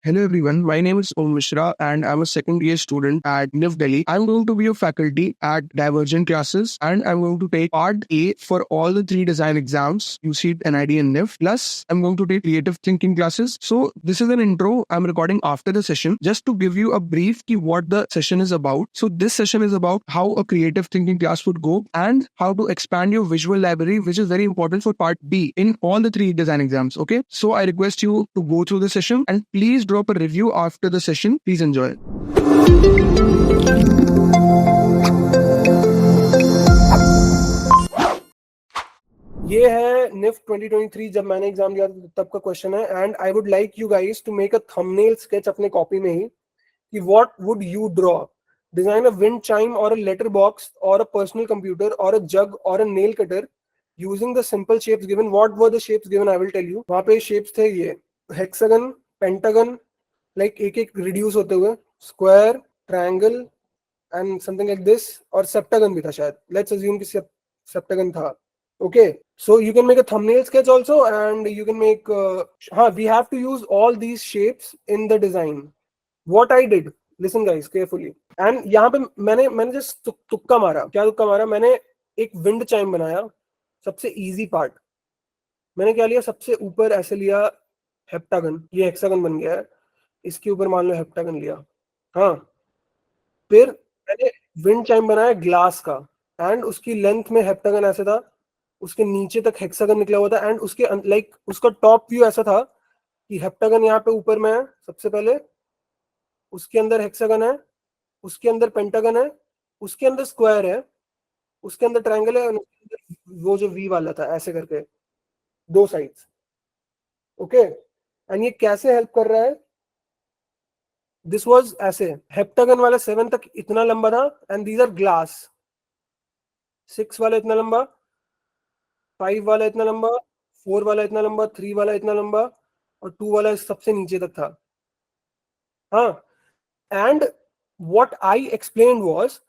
Hello everyone, my name is Om Mishra and I'm a second year student at NIF Delhi. I'm going to be a faculty at Divergent classes and I'm going to take part A for all the three design exams, UC, NID and NIF. Plus, I'm going to take creative thinking classes. So this is an intro I'm recording after the session just to give you a brief ki what the session is about. So this session is about how a creative thinking class would go and how to expand your visual library, which is very important for part B in all the three design exams. Okay. So I request you to go through the session and please drop a review after the session. Please enjoy. ये है nif 2023 जब मैंने exam दिया तब का question है and I would like you guys to make a thumbnail sketch अपने copy में ही कि what would you draw design a wind chime और अ लेटर बॉक्स और अ पर्सनल कंप्यूटर और अ जग और a nail cutter using the simple shapes given whatever the shapes given I will tell you वहां पे shapes थे ये hexagon pentagon like एक एक रिड्यूस होते हुए square triangle and something like this और सेप्टागन भी था शायद लेट्स अज्यूम कि सेप्टागन था okay so you can make a thumbnail sketch also and you can make we have to use all these shapes in the design what I did listen guys carefully and यहाँ पे मैंने just तुक्का मारा क्या तुक्का मारा मैंने एक विंड चाइम बनाया सबसे इजी पार्ट मैंने क्या लिया सबसे ऊपर ऐसे लिया हेप्टागन ये हेक्सागन बन गया है इसके ऊपर मान लो हेप्टागन लिया हाँ फिर मैंने विंड चाइम बनाया ग्लास का एंड उसकी लेंथ में हेप्टागन ऐसे था उसके नीचे तक हेक्सागन निकला हुआ था एंड उसके लाइक उसका टॉप व्यू ऐसा था कि हेप्टागन यहाँ पे ऊपर में है सबसे पहले उसके अंदर हेक्सागन है उसके अंदर पेंटागन है उसके अंदर स्क्वायर है उसके अंदर ट्रायंगल है वो जो वी वाला था ऐसे करके दो साइड्स ओके एंड ये कैसे हेल्प कर रहा है दिस वाज ऐसे हेप्टागन वाला 7 तक इतना लंबा था एंड दीज आर ग्लास 6 वाला इतना लंबा 5 वाला इतना लंबा 4 वाला इतना लंबा 3 वाला इतना लंबा और 2 वाला सबसे नीचे तक था हाँ and what I explained was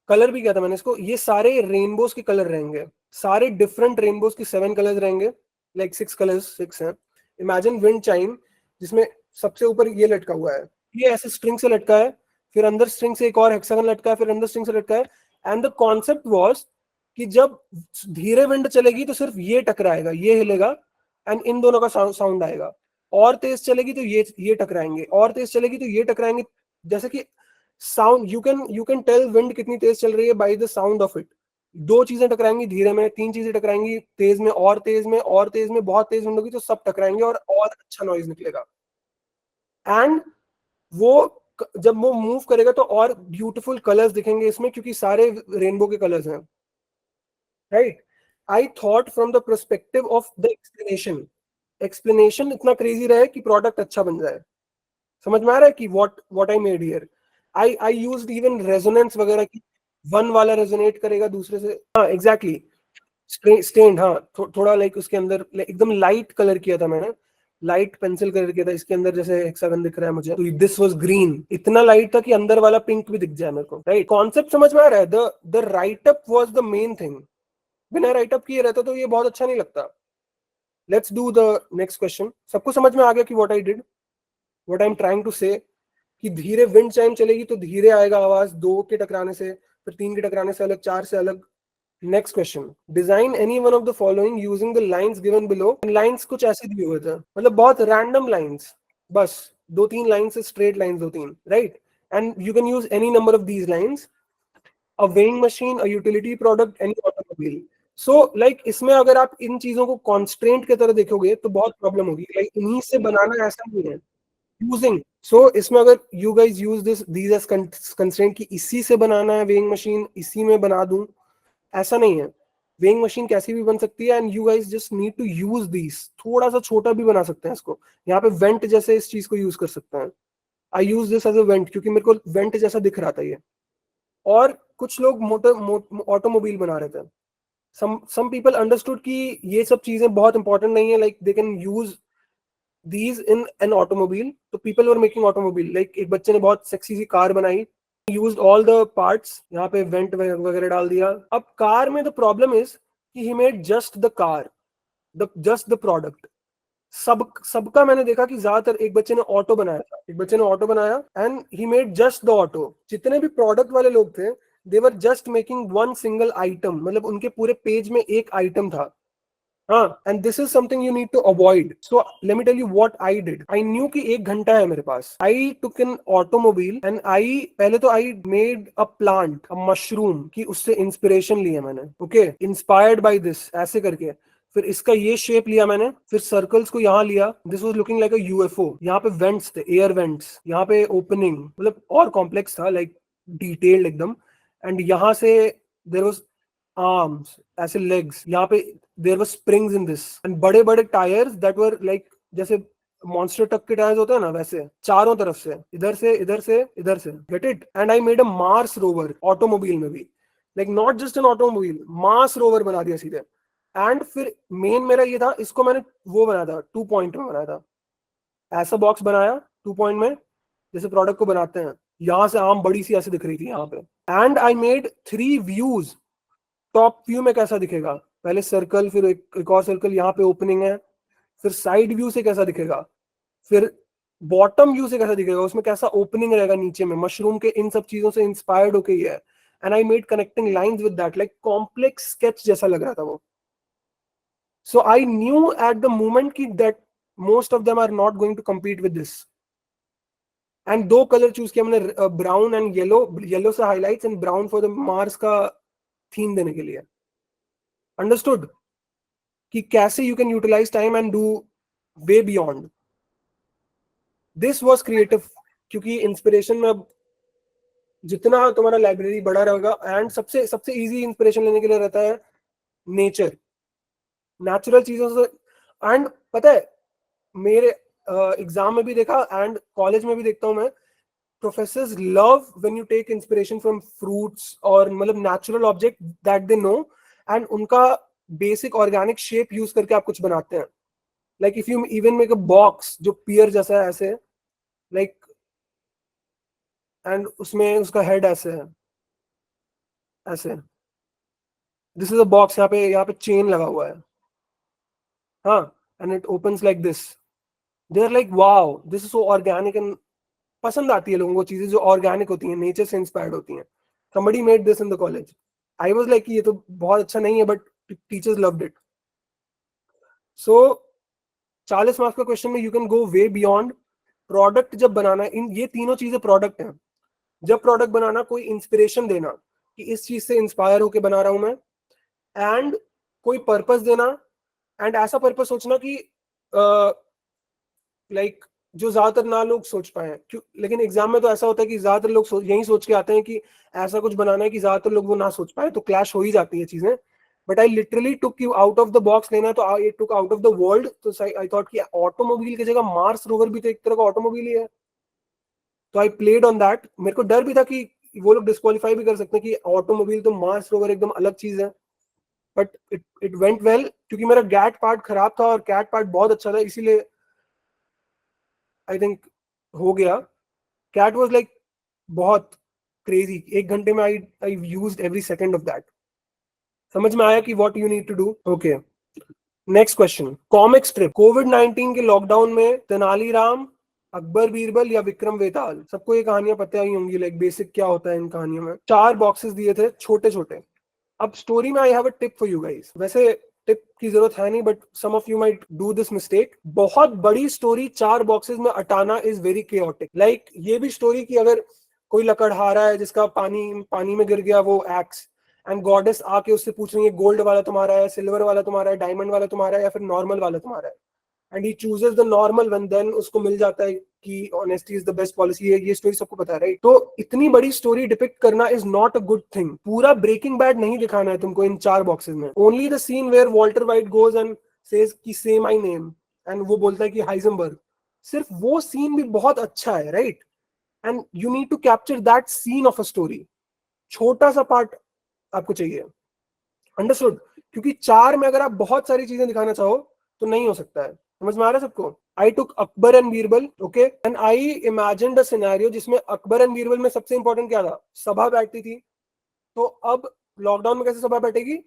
colour भी किया था मैंने इसको ये सारे रेनबोज के कलर रहेंगे सारे डिफरेंट रेनबोज के 7 कलर्स रहेंगे लाइक 6 कलर्स 6 हैं इमेजिन विंड चाइम जिसमें सबसे ऊपर ये लटका हुआ है ये ऐसे स्ट्रिंग से लटका है फिर अंदर स्ट्रिंग से एक और हेक्सागन लटका है फिर अंदर स्ट्रिंग से लटका है एंड द कॉन्सेप्ट वाज कि जब धीरे विंड चलेगी तो सिर्फ ये टकराएगा ये हिलेगा एंड इन दोनों का साउंड आएगा और तेज चलेगी तो ये टकराएंगे और तेज चलेगी तो ये टकराएंगे जैसे कि sound you can tell wind कितनी तेज चल रही है by the sound of it दो चीजें टकराएंगी धीरे में तीन चीजें टकराएंगी तेज में और तेज में और तेज में बहुत तेज विंड होगी तो सब टकराएंगे और अच्छा नॉइज निकलेगा एंड वो जब वो मूव करेगा तो और ब्यूटीफुल कलर्स दिखेंगे इसमें क्योंकि सारे रेनबो के कलर्स हैं right I thought from the perspective of the explanation इतना क्रेजी रहे कि प्रोडक्ट अच्छा बन जाए समझ में आ रहा है कि what I made here I used even resonance वगैरह की वन वाला रेजोनेट करेगा दूसरे से हाँ एग्जैक्टली स्टेन्ड हाँ थोड़ा लाइक उसके अंदर एकदम लाइट कलर किया था मैंने लाइट पेंसिल कलर किया था इसके अंदर जैसे हेक्सागन दिख रहा है मुझे तो दिस वाज ग्रीन इतना लाइट था कि अंदर वाला पिंक भी दिख जाए मेरे को राइट कॉन्सेप्ट समझ में आ रहा है the write up was the main thing बिना राइट अप किए रहता तो ये बहुत अच्छा नहीं लगता let's do the next question सबको समझ में आ गया कि what I did what I am trying to say कि धीरे विंड चाइम चलेगी तो धीरे आएगा आवाज दो के टकराने से फिर तीन के टकराने से अलग चार से अलग next question design any one of the following using the lines given below lines कुछ ऐसे दिए हुए थे मतलब बहुत रैंडम लाइंस बस दो तीन लाइन से स्ट्रेट लाइंस दो तीन right and you can use any number of these lines a weighing machine a utility product any automobile so like इसमें अगर आप इन चीजों को कॉन्स्ट्रेंट की तरह देखोगे तो बहुत प्रॉब्लम होगी लाइक इन्हीं से बनाना ऐसा नहीं है यूजिंग सो इसमें अगर you guys use these as constraint कि इसी से बनाना है वेइंग मशीन इसी में बना दूं ऐसा नहीं है वेइंग मशीन कैसी भी बन सकती है and you guys just need to use these थोड़ा सा छोटा भी बना सकते हैं इसको यहाँ पे वेंट जैसे इस चीज को यूज कर सकते हैं I use this as a vent क्योंकि मेरे को वेंट जैसा दिख रहा था ये और कुछ लोग मोटर ऑटोमोबाइल बना रहे थे some people understood कि ये सब चीजें बहुत इंपॉर्टेंट नहीं है like they can use these in an automobile तो people were making automobile like एक बच्चे ने बहुत सेक्सी सी कार बनाई used all the parts यहाँ पे वेंट वगैरह डाल दिया अब कार में the problem is कि he made just the car just the product सबका मैंने देखा कि ज्यादातर एक बच्चे ने ऑटो बनाया था, एक बच्चे ने ऑटो बनाया and he made just the auto. जितने भी प्रोडक्ट वाले लोग थे they were just making one single item, मतलब उनके पूरे पेज में एक आइटम था। हाँ, and this is something you need to avoid. So let me tell you what I did. I knew कि 1 घंटा है मेरे पास। I took an automobile and I पहले तो I made a plant, a mushroom, कि उससे इंस्पिरेशन लिया मैंने। ओके, इंस्पायर्ड बाय दिस, ऐसे करके फिर इसका ये शेप लिया मैंने, फिर सर्कल्स को यहाँ लिया। This was looking like a UFO. यहाँ पे वेंट्स थे, एयर वेंट्स, यहाँ पे ओपनिंग, मतलब और कॉम्प्लेक्स था, लाइक डिटेल्ड एकदम। एंड यहाँ से देयर वाज आर्म्स, ऐसे लेग्स, यहाँ पे there were springs in this and बड़े बड़े टायर्स दैट वर लाइक जैसे मॉन्स्टर ट्रक के टायर्स होते हैं ना, वैसे चारों तरफ से, इधर से इधर से इधर से। Get it? And I made a Mars rover automobile में भी, like not just an automobile, Mars rover बना दिया सीधे। एंड फिर मेन मेरा ये था, इसको मैंने वो बनाया था, 2 पॉइंट में बनाया था। ऐसा बॉक्स बनाया 2 पॉइंट में, जैसे प्रोडक्ट को बनाते हैं। यहां से आम बड़ी सी ऐसे दिख रही थी यहाँ पे। And I made 3 views. Top view में कैसा दिखेगा, पहले सर्कल, फिर एक और सर्कल, यहाँ पे ओपनिंग है। फिर साइड व्यू से कैसा दिखेगा, फिर बॉटम व्यू से कैसा दिखेगा, उसमें कैसा ओपनिंग रहेगा नीचे में, मशरूम के इन सब चीजों से इंस्पायर्ड होके ही है। And I made connecting lines with that, like complex sketch जैसा लग रहा था वो। So I knew at the moment की that most of them are not going to compete with this. And 2 colour choose किया मैंने, ब्राउन एंड येलो, येलो से highlights and brown for the Mars का थीम देने के लिए। Understood कि कैसे you can utilise time and do way beyond. This was creative, क्योंकि इंस्पिरेशन में अब जितना तुम्हारा लाइब्रेरी बड़ा रहेगा, एंड सबसे सबसे इजी इंस्पिरेशन लेने के लिए रहता है नेचर, नेचुरल चीजों से। एंड पता है, मेरे एग्जाम में भी देखा एंड कॉलेज में भी देखता हूँ मैं, professors love when you take inspiration from fruits और मतलब natural object that they know, and उनका बेसिक ऑर्गेनिक शेप यूज करके आप कुछ बनाते हैं। Like if you even make a box जो पियर जैसा है ऐसे, लाइक, एंड उसमें उसका हेड ऐसे है, ऐसे। दिस इज अ बॉक्स, यहाँ पे चेन लगा हुआ है। हाँ, and it opens like this. They are like wow, this is so organic. And पसंद आती है लोगों को चीजें जो ऑर्गेनिक होती हैं, नेचर से इंस्पायर्ड होती हैं। somebody made this in the college. I was like ये तो बहुत अच्छा नहीं है, but teachers loved it. So 40 marks का क्वेश्चन में you can go way beyond. Product जब बनाना, इन ये तीनों चीजें प्रोडक्ट हैं। जब प्रोडक्ट बनाना, कोई इंस्पिरेशन देना कि इस चीज से इंस्पायर होकर बना रहा हूं मैं, एंड कोई पर्पस देना, एंड ऐसा पर्पस सोचना कि लाइक जो ज्यादातर ना लोग सोच पाए। क्यों? लेकिन एग्जाम में तो ऐसा होता है कि ज्यादातर लोग यही सोच के आते हैं कि ऐसा कुछ बनाना है कि ज्यादातर लोग वो ना सोच पाए, तो क्लैश हो ही जाती है चीजें। But I literally took you out of the box लेना है, तो I took out of the world. तो आई थॉट कि ऑटोमोबाइल की जगह मार्स रोवर भी तो एक तरह का ऑटोमोबाइल ही है। तो आई प्लेड ऑन दैट। मेरे को डर भी था कि वो लोग डिस्क्वालीफाई भी कर सकते हैं कि ऑटोमोबाइल तो मार्स रोवर एकदम अलग चीज है। But it it went well, क्योंकि मेरा गैट पार्ट खराब था और कैट पार्ट बहुत अच्छा था, इसीलिए आई थिंक हो गया। कैट वॉज लाइक बहुत क्रेजी। 1 घंटे में I I use every second of that. समझ में आया कि what you need to do. Okay, next question. Comic strip. कोविड-19 के लॉकडाउन में तेनालीराम, अकबर बीरबल या विक्रम वेताल, सबको ये कहानियां पता ही होंगी, लाइक बेसिक क्या होता है इन कहानियों में। 4 बॉक्सेस दिए थे छोटे छोटे। अब स्टोरी में I have a tip for you guys. वैसे टिप की जरूरत है नहीं, but some of you might do this mistake. बहुत बड़ी स्टोरी 4 बॉक्सेस में अटाना इज वेरी केओटिक। लाइक ये भी स्टोरी कि अगर कोई लकड़हारा है जिसका पानी पानी में गिर गया वो एक्स, एंड गॉडेस आके उससे पूछ रही है गोल्ड वाला तुम्हारा है, सिल्वर वाला तुम्हारा है, डायमंड वाला तुम्हारा है, या फिर नॉर्मल वाला तुम्हारा है। And he chooses the normal one, then उसको मिल जाता है कि honesty is the best policy है। ये स्टोरी सबको पता है, राइट? तो इतनी बड़ी स्टोरी डिपिक्ट करना is not a good thing. पूरा ब्रेकिंग बैड नहीं दिखाना है तुमको इन 4 बॉक्सेस में। Only the scene where Walter White goes and says कि से माय नेम, एंड वो बोलता है कि हाइजनबर्ग। सिर्फ वो सीन भी बहुत अच्छा है, right? And you need to capture that scene of a story. छोटा सा पार्ट आपको चाहिए। अंडरस्टूड? क्योंकि 4 में अगर आप बहुत सारी चीजें दिखाना चाहो तो नहीं हो सकता है। समझ में आ रहा है सबको? I took Akbar and Birbal, okay, and I imagined a scenario जिसमें अकबर एंड बीरबल में सबसे इंपॉर्टेंट क्या था? सभा बैठती थी। तो अब लॉकडाउन में कैसे सभा बैठेगी?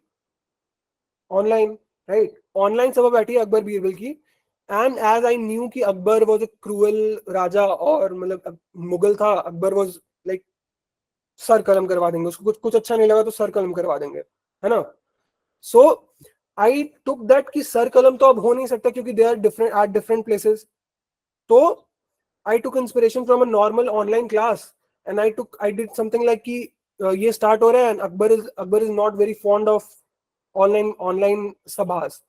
Online, right? ऑनलाइन सभा बैठी है अकबर बीरबल की, And as I knew कि अकबर was a cruel राजा और मतलब मुगल था, अकबर was like सर कलम करवा देंगे उसको, कुछ अच्छा नहीं लगा तो सर कलम करवा देंगे, है ना. So I took that कि सर कलम तो अब हो नहीं सकता क्योंकि they are different at different places. तो I took inspiration from a normal online class and I did something like कि ये start हो रहा है and Akbar is not very fond of online sabhas.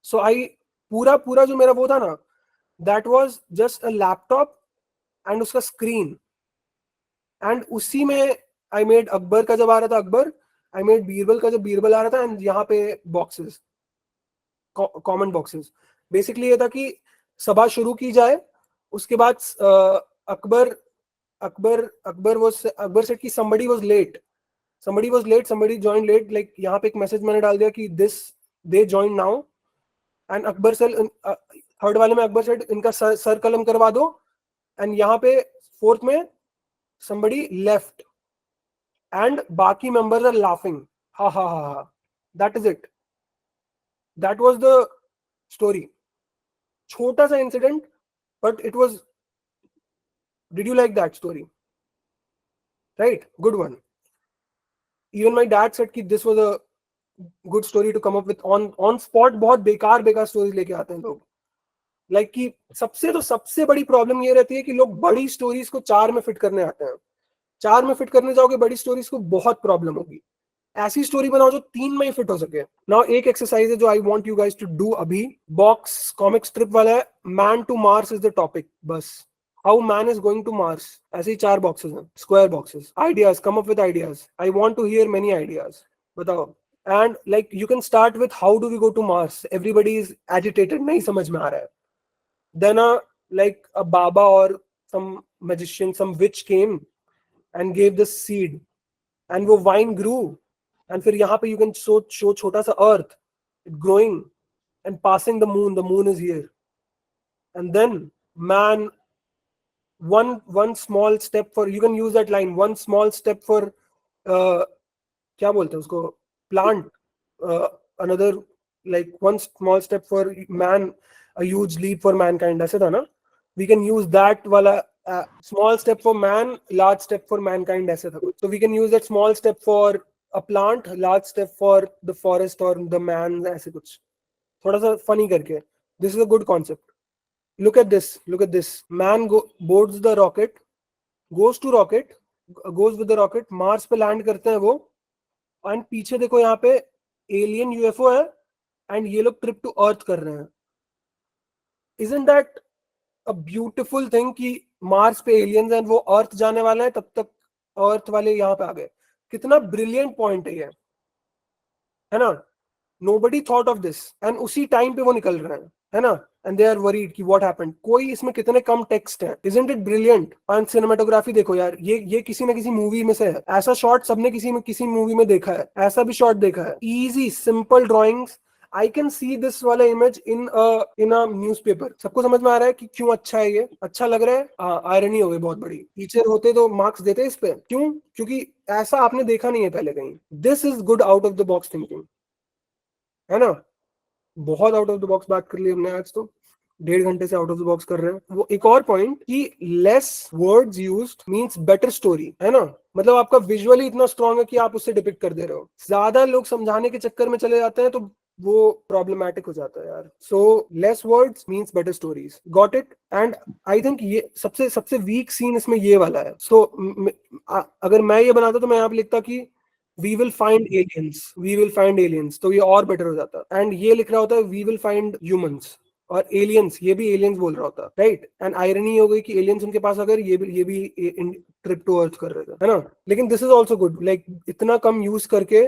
So I पूरा जो मेरा वो था ना, that was just a laptop and उसका screen, and उसी में I made अकबर का जब आ रहा था अकबर, I made बीरबल का जब बीरबल आ रहा था, and यहाँ पे boxes, common boxes. Basically ये था कि सभा शुरू की जाए, उसके बाद अकबर said कि somebody was late, somebody joined late, like यहाँ पे एक मैसेज मैंने डाल दिया कि they joined now, and Akbar said third वाले में अकबर said इनका सर कलम करवा दो, and यहाँ पे फोर्थ में somebody left and बाकी members are laughing, ha ha ha ha. That is it. That was the story. छोटा सा incident, but it was, did you like that story? Right, good one. Even my dad said कि this was a good story to come up with on spot. बहुत बेकार stories लेके आते हैं लोग, like कि सबसे बड़ी प्रॉब्लम ये रहती है कि लोग बड़ी स्टोरीज को 4 में फिट करने आते हैं. 4 में फिट करने जाओगे बड़ी स्टोरीज को, बहुत प्रॉब्लम होगी. ऐसी स्टोरी बनाओ जो 3 में ही फिट हो सके. नाउ एक एक्सरसाइज है जो I want you guys to do अभी. बॉक्स कॉमिक स्ट्रिप वाला है, man to Mars is the topic. बस how man is going to Mars, ऐसे ही 4 बॉक्सेस हैं, square boxes. Ideas, come up with ideas. I want to hear many ideas. बताओ. And like you can start with how do we go to Mars. Everybody is agitated, नहीं समझ में आ रहा है. Then a Baba or some magician, some witch came and gave this seed, and वो vine grew, and फिर यहाँ पे you can show छोटा सा earth, it growing and passing the moon is here, and then man, one small step for, you can use that line, one small step for क्या बोलते हैं उसको, plant, another, like one small step for man, a huge leap for mankind, ऐसे था ना. We can use that वाला small step for man, large step for mankind, ऐसे था. So we can use that small step for a plant, large step for the forest or the man, ऐसे कुछ थोड़ा सा funny करके. This is a good concept. Look at this. Man boards the rocket, goes with the rocket, Mars पे land करते हैं वो, and पीछे देखो यहाँ पे alien UFO है, and ये लोग trip to Earth कर रहे हैं. Isn't that a beautiful thing कि मार्स पे एलियंस हैं, वो अर्थ जाने वाला है, तब तक अर्थ वाले यहाँ पे आ गए. कितना ब्रिलियंट पॉइंट है ना. Nobody thought of this, and उसी टाइम पे वो निकल रहे हैं, है ना. And they are worried कि what happened. कोई इसमें कितने कम टेक्स्ट है. Isn't it brilliant? और सिनेमेटोग्राफी देखो यार, ये किसी ना किसी मूवी में से है. ऐसा शॉट सबने किसी मूवी में देखा है, ऐसा भी शॉट देखा है. Easy, simple drawings. I can see this वाला image in a newspaper. सबको समझ में आ रहा है कि क्यों अच्छा है, ये अच्छा लग रहा है. आयरनी हो गई बहुत बड़ी. टीचर होते तो मार्क्स देते इस पे. क्यों? क्योंकि ऐसा आपने देखा नहीं है पहले कहीं. This is good out of the box thinking, है ना. बहुत आउट ऑफ द बॉक्स बात कर ली हमने आज, तो 1.5 घंटे से आउट ऑफ द बॉक्स कर रहे हैं. वो एक और पॉइंट कि less voids used means better story, है ना. मतलब आपका विजुअली इतना स्ट्रांग है कि आप उससे डिपिक्ट कर दे रहे हो. ज्यादा लोग समझाने के चक्कर में चले जाते हैं तो वो प्रॉब्लमेटिक हो जाता है यार. So less words means better stories. Got it. And I think ये सबसे वीक सीन इसमें ये वाला है. सो अगर मैं ये बनाता तो मैं यहाँ पे लिखता कि we will find aliens, तो ये और बेटर हो जाता. एंड ये लिख रहा होता है we will find humans, और aliens, ये भी aliens बोल रहा होता, राइट. एंड आयरनी हो गई कि aliens उनके पास अगर ये भी ट्रिप टू अर्थ कर रहे थे, है ना. लेकिन this is also good, like इतना कम यूज करके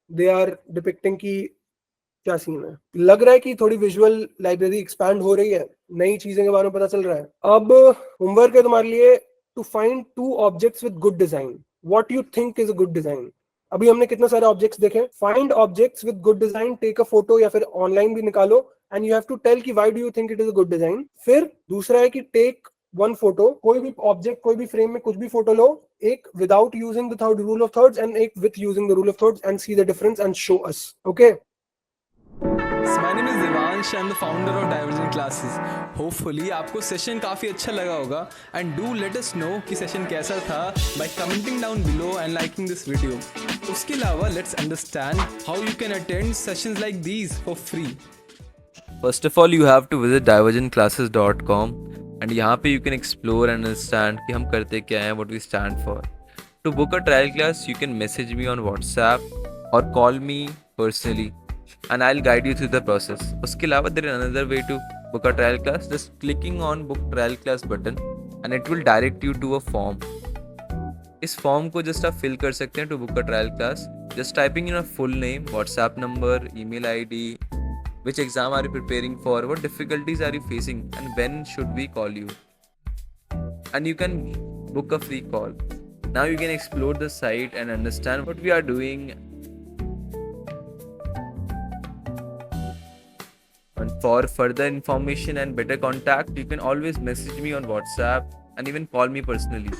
दे आर डिपिक्टिंग की क्या सीन है. लग रहा है कि थोड़ी विजुअल लाइब्रेरी एक्सपैंड हो रही है, नई चीजें के बारे में पता चल रहा है. अब होमवर्क है तुम्हारे लिए, to find 2 objects with good design. What you think is a good design. अभी हमने कितने सारे ऑब्जेक्ट्स देखे. Find objects with good design, take a photo या फिर ऑनलाइन भी निकालो, and you have to tell कि why do you think it is a good design. फिर दूसरा है कि टेक 1 फोटो, कोई भी ऑब्जेक्ट, कोई भी फ्रेम में कुछ भी फोटो लो, एक without using the third rule of thirds and एक with using the rule of thirds, and see the difference and show us. Okay. My name is Devansh Divansh, I'm the founder of Divergent Classes. Hopefully आपको session काफ़ी अच्छा लगा होगा and do let us know कि session कैसा था by commenting down below and liking this video. उसके अलावा let's understand how you can attend sessions like these for free. First of all, you have to visit divergentclasses.com and यहाँ पे you can explore and understand कि हम करते क्या हैं, what we stand for. To book a trial class, you can message me on WhatsApp or call me personally and I'll guide you through the process. उसके अलावा there is another way to book a trial class. Just clicking on book trial class button and it will direct you to a form. इस form को just आप fill कर सकते हैं to book a trial class. Just typing in a full name, WhatsApp number, email ID, which exam are you preparing for, what difficulties are you facing, and when should we call you. And you can book a free call. Now you can explore the site and understand what we are doing. And for further information and better contact, you can always message me on WhatsApp and even call me personally.